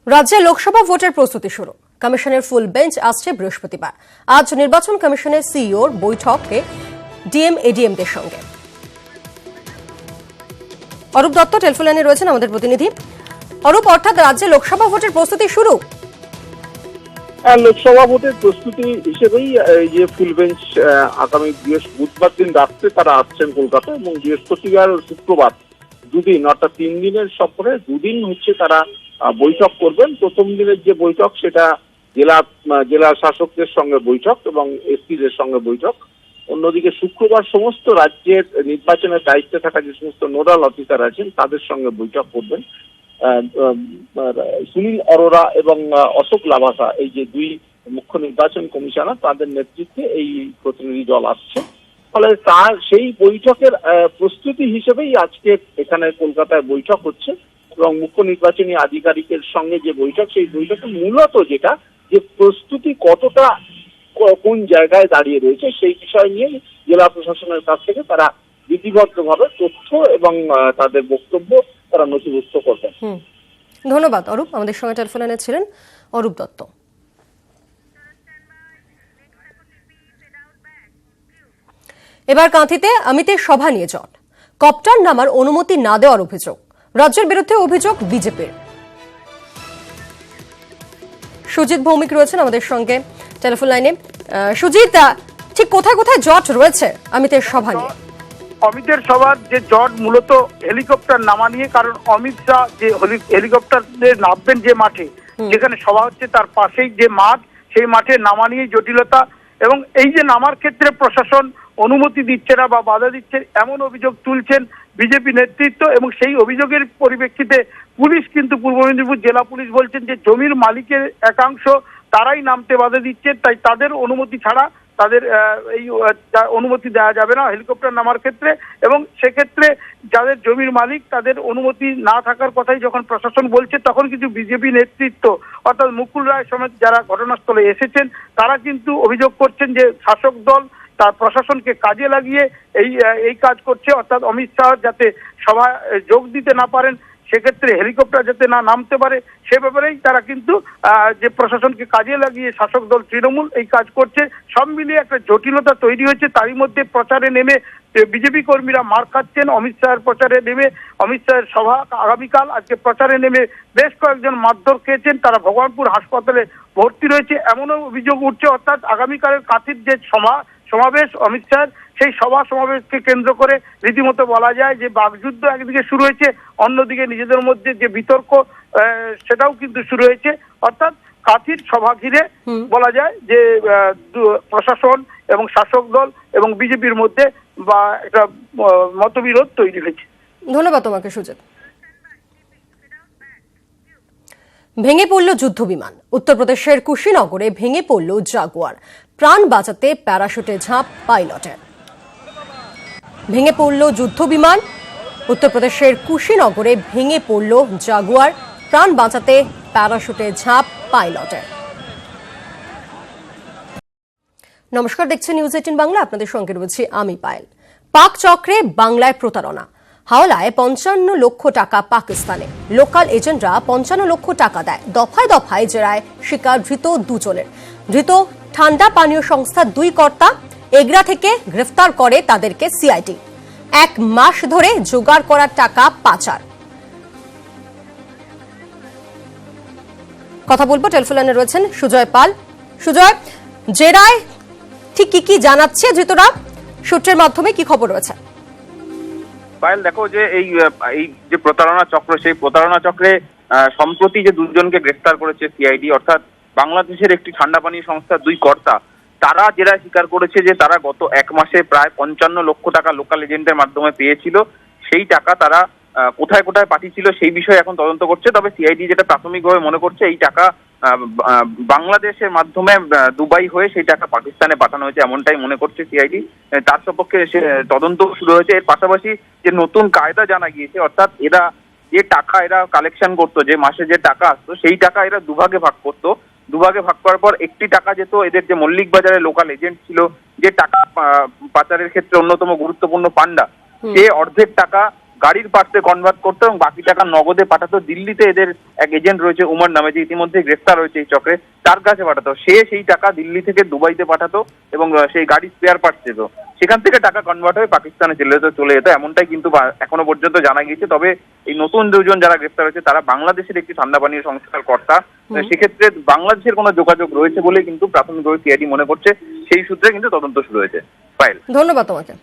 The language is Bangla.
রাজ্যে লোকসভা ভোটের প্রস্তুতি শুরু। কমিশনের ফুল বেঞ্চ আসছে বৃহস্পতিবার। আজ নির্বাচন কমিশনের সিইওর বৈঠকে ডিএম এডিএমদের সঙ্গে। অরূপ দত্ত টেলিফোন লাইনে রয়েছেন আমাদের প্রতিনিধি। অরূপ, অর্থাৎ রাজ্যে লোকসভা ভোটের প্রস্তুতি শুরু। লোকসভা ভোটের প্রস্তুতি হিসেবেই যে ফুল বেঞ্চ আগামী বুধবার দিন রাত্রে তারা আসছেন কলকাতা, এবং বৃহস্পতিবার ও শুক্রবার দুদিন অর্থাৎ 3 দিনের সফরে দুদিন তারা বৈঠক করবেন। প্রথম দিনের যে বৈঠক সেটা জেলা শাসকদের সঙ্গে বৈঠক এবং এসপিদের সঙ্গে বৈঠক। অন্যদিকে শুক্রবার সমস্ত রাজ্যের নির্বাচনের দায়িত্বে থাকা যে সমস্ত নোডাল অফিসার আছেন তাদের সঙ্গে বৈঠক করবেন। সুনীল অরোরা এবং অশোক লাভাসা, এই যে দুই মুখ্য নির্বাচন কমিশনার, তাদের নেতৃত্বে এই প্রতিনিধি দল আসছে। ফলে তার সেই বৈঠকের প্রস্তুতি হিসেবেই আজকে এখানে কলকাতায় বৈঠক হচ্ছে, এবং মুখ্য নির্বাচনী আধিকারিকের সঙ্গে যে বৈঠক, সেই বৈঠকে মূলত যেটা যে প্রস্তুতি কতটা কোন জায়গায় দাঁড়িয়ে রয়েছে সেই বিষয় নিয়ে জেলা প্রশাসনের কাছ থেকে তারা বিধিবদ্ধভাবে তথ্য এবং তাদের বক্তব্য তারা নথিভুক্ত করবেন। ধন্যবাদ অরূপ। আমাদের সঙ্গে টেলিফোন লাইনে ছিলেন অরূপ দত্ত। এবার কাঁথিতে অমিতের সভা নিয়ে জট। কপ্টার নামার অনুমতি না দেওয়ার অভিযোগ। রাজ্যের বিরুদ্ধে অভিযোগ বিজেপির। সুজিত ভৌমিক রয়েছেন আমাদের সঙ্গে টেলিফোন লাইনে। সুজিত, ঠিক কোথায় কোথায় জট রয়েছে অমিতের সভা নিয়ে? অমিতের সভার যে জট মূলত হেলিকপ্টার নামা নিয়ে, কারণ অমিত শাহ যে হেলিকপ্টার নামবেন যে মাঠে যেখানে সভা হচ্ছে তার পাশেই যে মাঠ, সেই মাঠে নামা নিয়ে জটিলতা, এবং এই যে নামার ক্ষেত্রে প্রশাসন অনুমতি দিচ্ছে না বা বাধা দিচ্ছে এমন অভিযোগ তুলছেন বিজেপি নেতৃত্ব। এবং সেই অভিযোগের পরিপ্রেক্ষিতে পুলিশ, কিন্তু পূর্ব মেদিনীপুর জেলা পুলিশ বলছেন যে জমির মালিকের একাংশ তারাই নামতে বাধা দিচ্ছে, তাই তাদের অনুমতি ছাড়া তাদের এই অনুমতি দেওয়া যাবে না হেলিকপ্টার নামার ক্ষেত্রে। এবং সেক্ষেত্রে যাদের জমির মালিক তাদের অনুমতি না থাকার কথাই যখন প্রশাসন বলছে, তখন কিন্তু বিজেপি নেতৃত্ব অর্থাৎ মুকুল রায় সমেত যারা ঘটনাস্থলে এসেছেন তারা কিন্তু অভিযোগ করছেন যে শাসক দল তার প্রশাসনকে কাজে লাগিয়ে এই কাজ করছে, অর্থাৎ অমিত শাহ যাতে সভায় যোগ দিতে না পারেন, সেক্ষেত্রে হেলিকপ্টার যাতে না নামতে পারে, সে ব্যাপারেই তারা কিন্তু যে প্রশাসনকে কাজে লাগিয়ে শাসক দল তৃণমূল এই কাজ করছে। সব মিলিয়ে একটা জটিলতা তৈরি হয়েছে। তারই মধ্যে প্রচারে নেমে বিজেপি কর্মীরা মার খাচ্ছেন। অমিত শাহের প্রচারে নেমে, অমিত শাহের সভা আগামীকাল, আজকে প্রচারে নেমে বেশ কয়েকজন মারধর খেয়েছেন, তারা ভগবানপুর হাসপাতালে ভর্তি রয়েছে এমনও অভিযোগ উঠছে। অর্থাৎ আগামীকালের কাঁথির যে সমাবেশ অমিত শাহের, সেই সমাবেশকে কেন্দ্র করে রীতিমতো বলা যায় যে বাকযুদ্ধ একদিকে শুরু হয়েছে, অন্যদিকে নিজেদের মধ্যে যে বিতর্ক সেটাও কিন্তু শুরু হয়েছে। অর্থাৎ কাঁথির সভা ঘিরে বলা যায় যে প্রশাসন এবং শাসক দল এবং বিজেপির মধ্যে বা একটা মতবিরোধ তৈরি হয়েছে। ধন্যবাদ তোমাকে সুজিত। ভেঙে পড়ল যুদ্ধ বিমান। উত্তরপ্রদেশের কুশীনগরে ভেঙে পড়ল জাগুয়ার। প্রাণ বাঁচাতে প্যারাশুটে ঝাঁপ পাইলটের। ভেঙে পড়ল যুদ্ধ বিমান। উত্তরপ্রদেশের কুশীনগরে ভেঙে পড়ল জাগুয়ার। প্রাণ বাঁচাতে প্যারাশুটে ঝাঁপ পাইলটের। নমস্কার, দেখছেন নিউজ 18 বাংলা। আপনাদের সঙ্গে রয়েছে আমি পায়েল। পাক চক্রে বাংলায় প্রতারণা। হাওলায় 55 লক্ষ টাকা পাকিস্তানে। লোকাল এজেন্টরা 55 লক্ষ টাকা দেয়। দফায় দফায় জেরায় শিকার ধৃত দুজনের। ধৃত ঠান্ডা পানীয় সংস্থার 2 কর্তা। এগরা থেকে গ্রেফতার করে তাদেরকে সিআইডি। 1 মাস ধরে জোগাড় করার টাকা পাচার। কথা বলবো, টেলিফোন লাইনে রয়েছেন সুজয় পাল। সুজয়, জেরায় ঠিক কি জানাচ্ছে ধৃতরা? সূত্রের মাধ্যমে কি খবর রয়েছে? পায়েল, দেখো যে এই যে প্রতারণা চক্র, সেই প্রতারণা চক্রে সম্প্রতি যে দুজনকে গ্রেফতার করেছে সিআইডি, অর্থাৎ বাংলাদেশের একটি ঠান্ডা পানীয় সংস্থার 2 কর্তা, তারা যেটা স্বীকার করেছে যে তারা গত 1 মাসে প্রায় 55 লক্ষ টাকা লোকাল এজেন্টের মাধ্যমে পেয়েছিল। সেই টাকা তারা কোথায় কোথায় পাঠিয়েছিল সেই বিষয়ে এখন তদন্ত করছে। তবে সিআইডি যেটা প্রাথমিকভাবে মনে করছে, এই টাকা বাংলাদেশের মাধ্যমে দুবাই হয়ে সেই টাকা পাকিস্তানে পাঠানো হয়েছে, এমনটাই মনে করছে সিআইডি। তার সপক্ষে তদন্ত শুরু হয়েছে। এর পাশাপাশি যে নতুন কায়দা জানা গিয়েছে, অর্থাৎ এরা যে টাকা কালেকশন করতো, যে মাসে যে টাকা আসতো, সেই টাকা এরা দুভাগে ভাগ করতো। দুভাগে ভাগ করার পর একটি টাকা যেত এদের যে মল্লিক বাজারে লোকাল এজেন্ট ছিল, যে টাকা পাচারের ক্ষেত্রে অন্যতম গুরুত্বপূর্ণ পান্ডা, সে অর্ধেক টাকা গাড়ির পার্টসে কনভার্ট করতো এবং বাকি টাকা নগদে পাঠাতো। দিল্লিতে এদের এক এজেন্ট রয়েছে উমর নামে, যে ইতিমধ্যে গ্রেফতার হয়েছে এই চক্রে, তার কাছে পাঠাতো। সে সেই টাকা দিল্লি থেকে দুবাইতে পাঠাতো এবং সেই গাড়ির স্পেয়ার পার্টস দিত। সেখান থেকে টাকা কনভার্ট হয়ে পাকিস্তানে চলে যেত, এমনটাই কিন্তু এখনো পর্যন্ত জানা গিয়েছে। তবে এই নতুন দুজন যারা গ্রেফতার হয়েছে তারা বাংলাদেশের একটি ঠান্ডা পানীয় সংস্থার কর্তা। সেক্ষেত্রে বাংলাদেশের কোনো যোগাযোগ রয়েছে বলে কিন্তু প্রাথমিকভাবে সিআইডি মনে করছে। সেই সূত্রে কিন্তু তদন্ত শুরু হয়েছে। পায়েল, ধন্যবাদ তোমাকে।